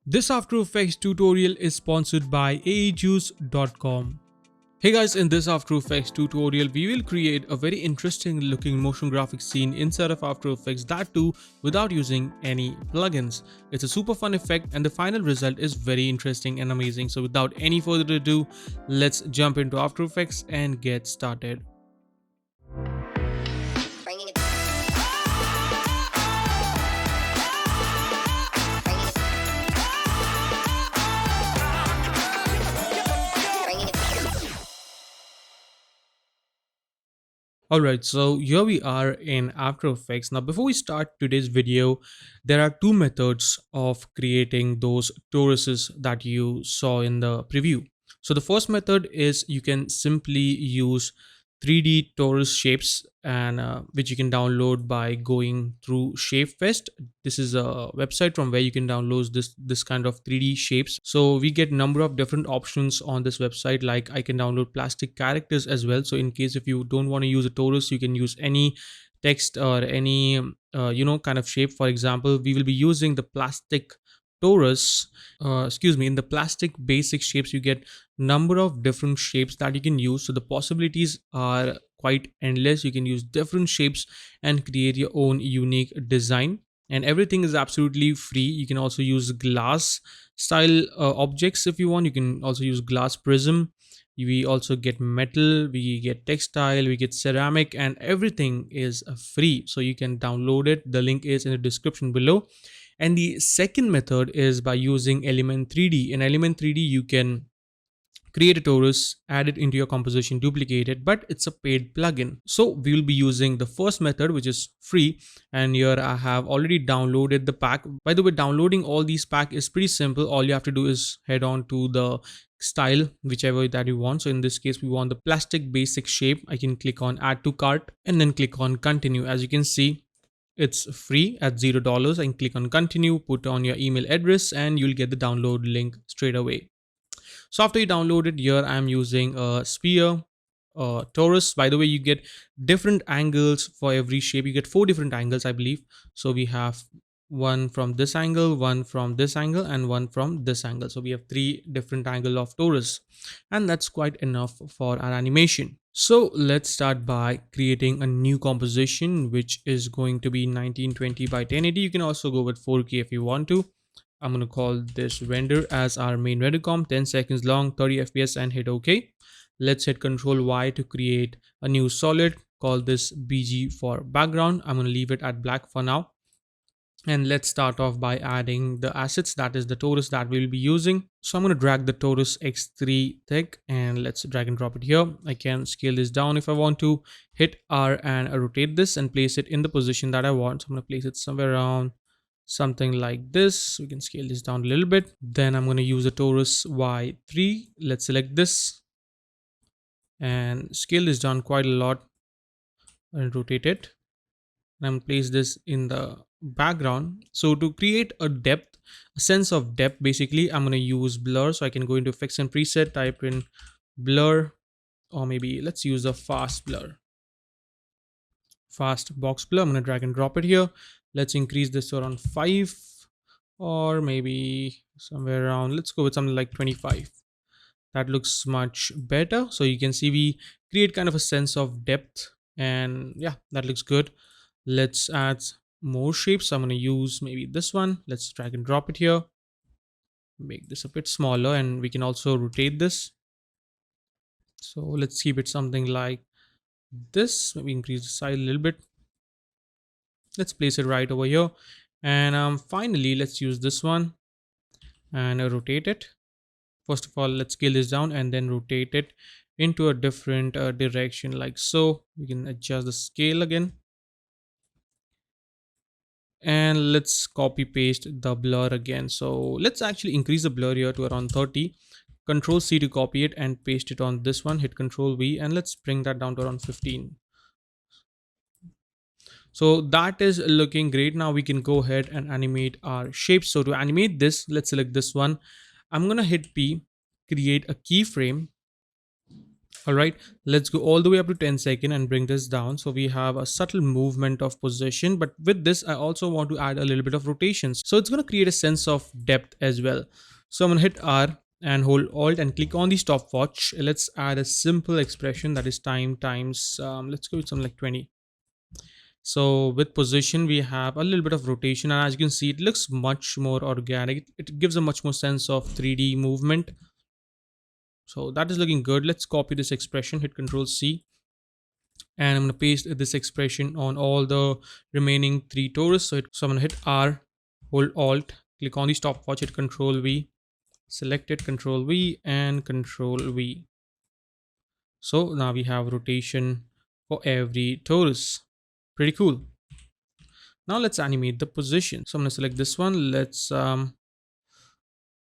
This After Effects tutorial is sponsored by 𝗬𝗎𝗍𝗠.com. Hey guys, in this After Effects tutorial, we will create a very interesting looking motion graphics scene inside of After Effects, that too without using any plugins. It's a super fun effect and the final result is very interesting and amazing. So without any further ado, let's jump into After Effects and get started. Alright, so here we are in After Effects. Now before we start today's video, there are two methods of creating those toruses that you saw in the preview. So the first method is you can simply use 3D torus shapes and which you can download by going through ShapeFest. This is a website from where you can download this kind of 3D shapes. So we get number of different options on this website, like I can download plastic characters as well. So in case if you don't want to use a torus, you can use any text or any kind of shape. For example, we will be using the plastic torus. In the plastic basic shapes you get number of different shapes that you can use, so the possibilities are quite endless. You can use different shapes and create your own unique design, and everything is absolutely free. You can also use glass style objects if you want. You can also use glass prism. We also get metal, we get textile, we get ceramic, and everything is free, so you can download it. The link is in the description below. And the second method is by using Element 3D. In Element 3D, you can create a torus, add it into your composition, duplicate it, but it's a paid plugin. So we will be using the first method, which is free. And here I have already downloaded the pack. By the way, downloading all these packs is pretty simple. All you have to do is head on to the style, whichever that you want. So in this case, we want the plastic basic shape. I can click on add to cart and then click on continue. As you can see, it's free at $0. I can click on continue, put on your email address, and you'll get the download link straight away. So after you download it, here I'm using a sphere torus. By the way, you get different angles for every shape. You get 4 different angles, I believe. So we have one from this angle, one from this angle, and one from this angle. So we have 3 different angles of torus, and that's quite enough for our animation. So let's start by creating a new composition, which is going to be 1920 by 1080. You can also go with 4K if you want to. I'm going to call this render as our main render comp, 10 seconds long, 30 FPS, and hit OK. Let's hit Ctrl Y to create a new solid. Call this BG for background. I'm going to leave it at black for now. And let's start off by adding the assets, that is the torus that we'll be using. So I'm going to drag the torus X3 thick and let's drag and drop it here. I can scale this down if I want to, hit R and rotate this and place it in the position that I want. So I'm going to place it somewhere around something like this. We can scale this down a little bit. Then I'm going to use the torus Y3. Let's select this and scale this down quite a lot and rotate it. And place this in the background. So to create a depth, a sense of depth, basically I'm going to use blur. So I can go into effects and preset, type in blur, or maybe let's use a fast blur, fast box blur. I'm going to drag and drop it here. Let's increase this to around 5, or maybe somewhere around, let's go with something like 25. That looks much better. So you can see we create kind of a sense of depth, and yeah, that looks good. Let's add more shapes. I'm going to use maybe this one. Let's drag and drop it here, make this a bit smaller, and we can also rotate this. So let's keep it something like this. Maybe increase the size a little bit. Let's place it right over here. And finally, let's use this one and rotate it. First of all, let's scale this down and then rotate it into a different direction, like so. We can adjust the scale again. And let's copy paste the blur again. So let's actually increase the blur here to around 30. Control C to copy it and paste it on this one. Hit Control V and let's bring that down to around 15. So that is looking great. Now we can go ahead and animate our shapes. So to animate this, let's select this one. I'm gonna hit P, create a keyframe, All right, let's go all the way up to 10 second and bring this down. So we have a subtle movement of position, but with this, I also want to add a little bit of rotations. So it's going to create a sense of depth as well. So I'm going to hit R and hold Alt and click on the stopwatch. Let's add a simple expression that is time times, let's go with something like 20. So with position, we have a little bit of rotation, and as you can see, it looks much more organic. It gives a much more sense of 3D movement. So that is looking good. Let's copy this expression, hit Control C, and I'm going to paste this expression on all the remaining 3 torus. So I'm going to hit R, hold Alt, click on the stopwatch, hit Control V, select it, Control V and Control V. So now we have rotation for every torus. Pretty cool. Now let's animate the position. So I'm going to select this one. Let's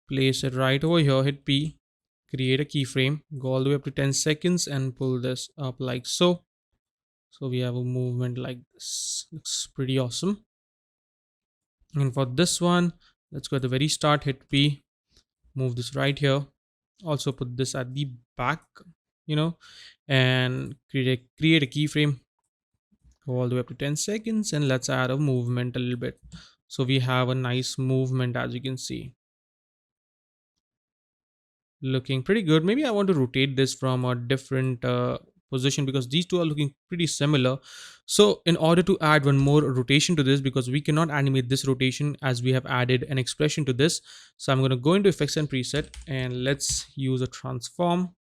place it right over here, hit P, create a keyframe, go all the way up to 10 seconds and pull this up like so. So we have a movement like this. Looks pretty awesome. And for this one, let's go at the very start, hit P, move this right here. Also put this at the back, and create a keyframe. Go all the way up to 10 seconds and let's add a movement a little bit. So we have a nice movement, as you can see. Looking pretty good. Maybe I want to rotate this from a different position because these two are looking pretty similar. So in order to add one more rotation to this, because we cannot animate this rotation as we have added an expression to this, so I'm going to go into effects and preset and let's use a transform,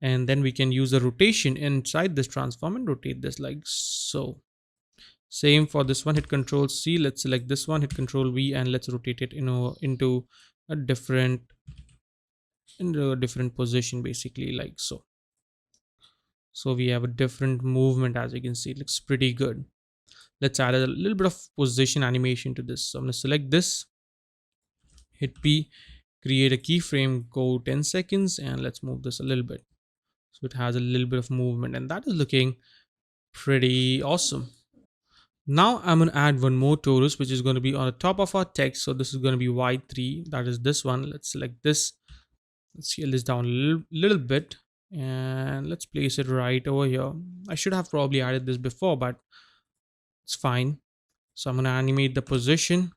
and then we can use a rotation inside this transform and rotate this like so. Same for this one, hit Control C, let's select this one, hit Control V, and let's rotate it into a different position, basically like so. So we have a different movement, as you can see. It looks pretty good. Let's add a little bit of position animation to this. So I'm going to select this, hit P, create a keyframe, go 10 seconds, and let's move this a little bit. So it has a little bit of movement, and that is looking pretty awesome. Now I'm going to add one more torus, which is going to be on the top of our text. So this is going to be Y3. That is this one. Let's select this. Let's scale this down a little bit and let's place it right over here. I should have probably added this before, but it's fine. So I'm going to animate the position.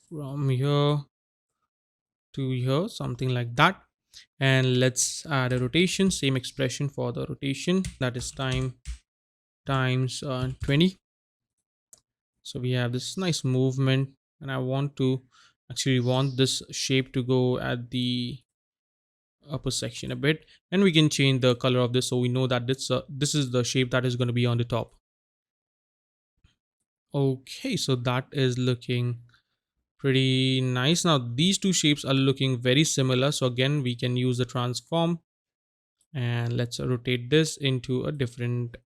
From here to here, something like that. And let's add a rotation, same expression for the rotation, that is time times 20. So we have this nice movement, and I want this shape to go at the upper section a bit, and we can change the color of this so we know that this is the shape that is going to be on the top. Okay, so that is looking pretty nice. Now these two shapes are looking very similar, so again we can use the transform and let's rotate this into a different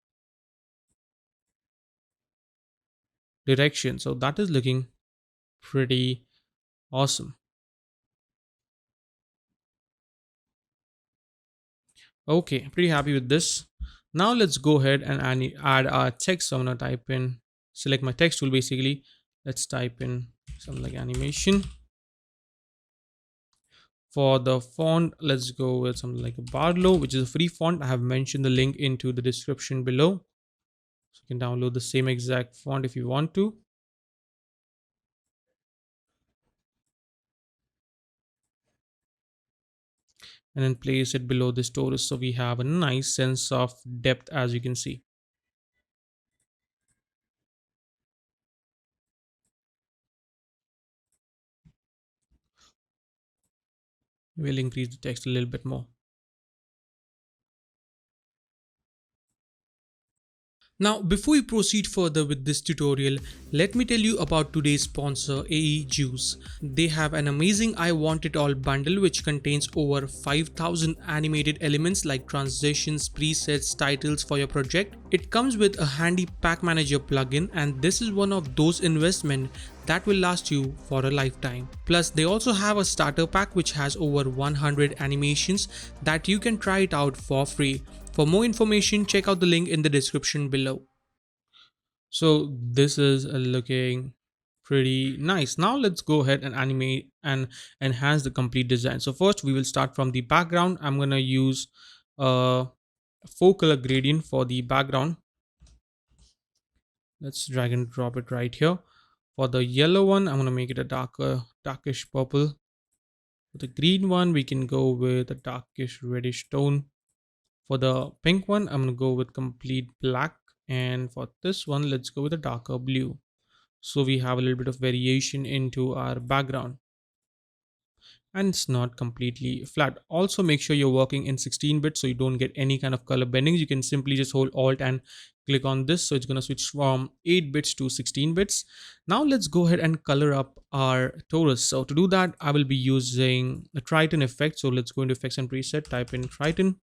direction. So that is looking pretty awesome. Okay, pretty happy with this. Now let's go ahead and add our text. So I'm gonna type in, select my text tool basically. Let's type in something like animation. For the font, let's go with something like a Barlow, which is a free font. I have mentioned the link into the description below. So you can download the same exact font if you want to. And then place it below this torus so we have a nice sense of depth, as you can see. We'll increase the text a little bit more. Now, before we proceed further with this tutorial, let me tell you about today's sponsor, AE Juice. They have an amazing I Want It All bundle which contains over 5,000 animated elements like transitions, presets, titles for your project. It comes with a handy pack manager plugin, and this is one of those investments that will last you for a lifetime. Plus, they also have a starter pack which has over 100 animations that you can try it out for free. For more information, check out the link in the description below. So this is looking Pretty nice. Now let's go ahead and animate and enhance the complete design. So first we will start from the background. I'm gonna use a full color gradient for the background. Let's drag and drop it right here. For the yellow one, I'm gonna make it a darkish purple. For the green one, we can go with a darkish reddish tone. For the pink one, I'm gonna go with complete black. And for this one, let's go with a darker blue. So we have a little bit of variation into our background, and it's not completely flat. Also make sure you're working in 16-bit so you don't get any kind of color bendings. You can simply just hold alt and click on this, so it's going to switch from 8 bits to 16 bits. Now let's go ahead and color up our torus. So to do that, I will be using the triton effect. So let's go into effects and preset, type in triton.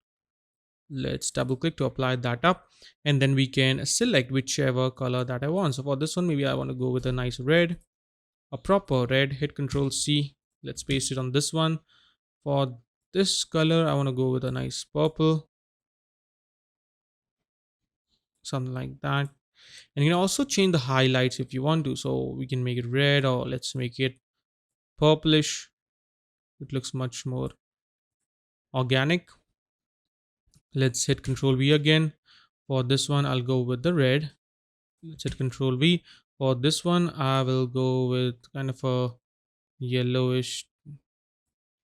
Let's double click to apply that up, and then we can select whichever color that I want. So for this one, maybe I want to go with a nice red, a proper red. Hit Control C. Let's paste it on this one. For this color, I want to go with a nice purple, something like that. And you can also change the highlights if you want to. So we can make it red, or let's make it purplish. It looks much more organic. Let's hit Control V again. For this one, I'll go with the red. Let's hit Control V. For this one, I will go with kind of a yellowish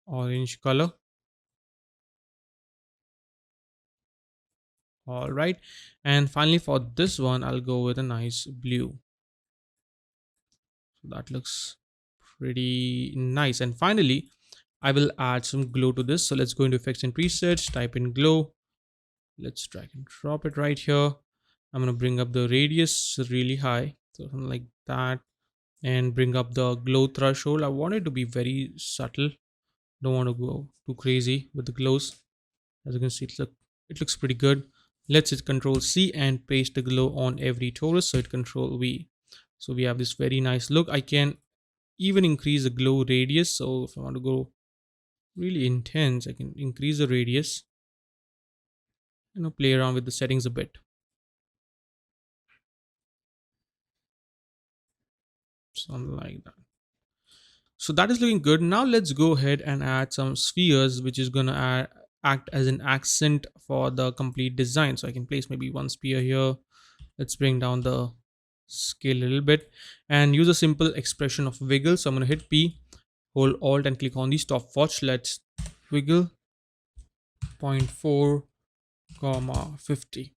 orange color. All right, and finally for this one, I'll go with a nice blue. So that looks pretty nice. And finally, I will add some glow to this. So let's go into effects and presets, type in glow. Let's drag and drop it right here. I'm going to bring up the radius really high, so something like that, and bring up the glow threshold. I want it to be very subtle. Don't want to go too crazy with the glows. As you can see, it looks pretty good. Let's hit Control C and paste the glow on every torus. So hit Control V. So we have this very nice look. I can even increase the glow radius. So if I want to go really intense, I can increase the radius, play around with the settings a bit. Something like that. So that is looking good. Now let's go ahead and add some spheres, which is gonna act as an accent for the complete design. So I can place maybe one sphere here. Let's bring down the scale a little bit and use a simple expression of wiggle. So I'm going to hit P, hold alt and click on the stopwatch. Let's wiggle 0.4, 50.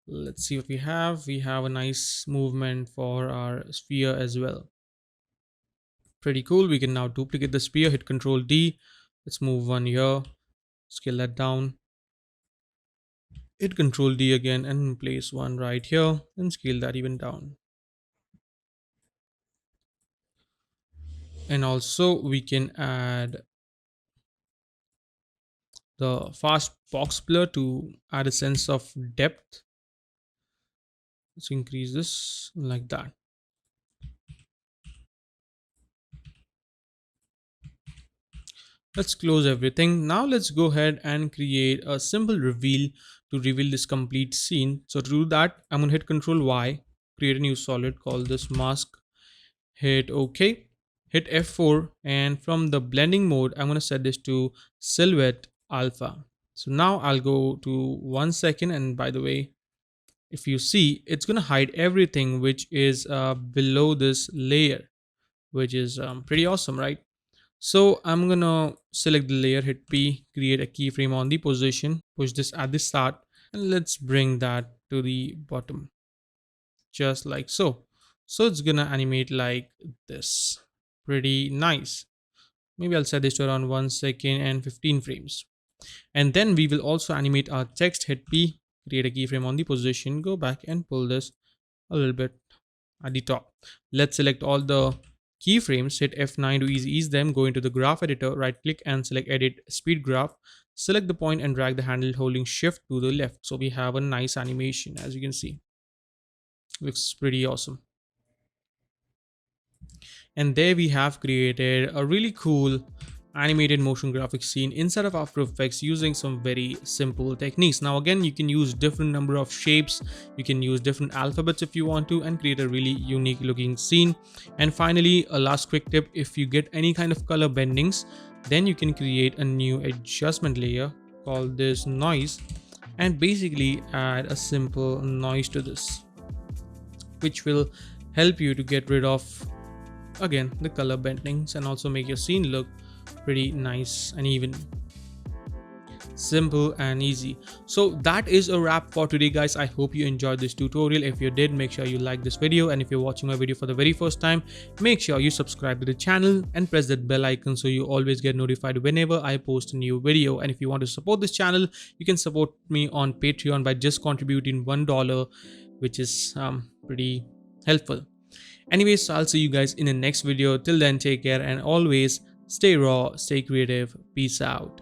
Let's see what we have. We have a nice movement for our sphere as well. Pretty cool. We can now duplicate the sphere, hit Control D. Let's move one here, scale that down, hit Control D again and place one right here and scale that even down. And also we can add the fast box blur to add a sense of depth. Let's increase this like that. Let's close everything. Now let's go ahead and create a simple reveal to reveal this complete scene. So to do that, I'm going to hit Control Y, create a new solid, call this mask, hit OK, hit F4, and from the blending mode, I'm going to set this to Silhouette Alpha. So now I'll go to 1 second, and by the way, if you see, it's going to hide everything which is below this layer, which is pretty awesome, right? So I'm gonna select the layer, hit P, create a keyframe on the position, push this at the start, and let's bring that to the bottom, just like so. So it's gonna animate like this. Pretty nice. Maybe I'll set this to around 1 second and 15 frames. And then we will also animate our text, hit P, create a keyframe on the position, go back and pull this a little bit at the top. Let's select all the keyframes, hit F9 to ease them, go into the graph editor, right click and select edit speed graph, select the point and drag the handle holding shift to the left. So we have a nice animation, as you can see. Looks pretty awesome. And there we have created a really cool animated motion graphics scene inside of After Effects using some very simple techniques. Now again, you can use different number of shapes, you can use different alphabets if you want to, and create a really unique looking scene. And finally, a last quick tip: if you get any kind of color bendings, then you can create a new adjustment layer called this noise, and basically add a simple noise to this, which will help you to get rid of, again, the color bendings and also make your scene look pretty nice and even. Simple and easy. So that is a wrap for today, guys. I hope you enjoyed this tutorial. If you did, make sure you like this video, and if you're watching my video for the very first time, make sure you subscribe to the channel and press that bell icon so you always get notified whenever I post a new video. And if you want to support this channel, you can support me on Patreon by just contributing $1, which is pretty helpful. Anyways, I'll see you guys in the next video. Till then, take care and always stay raw, stay creative. Peace out.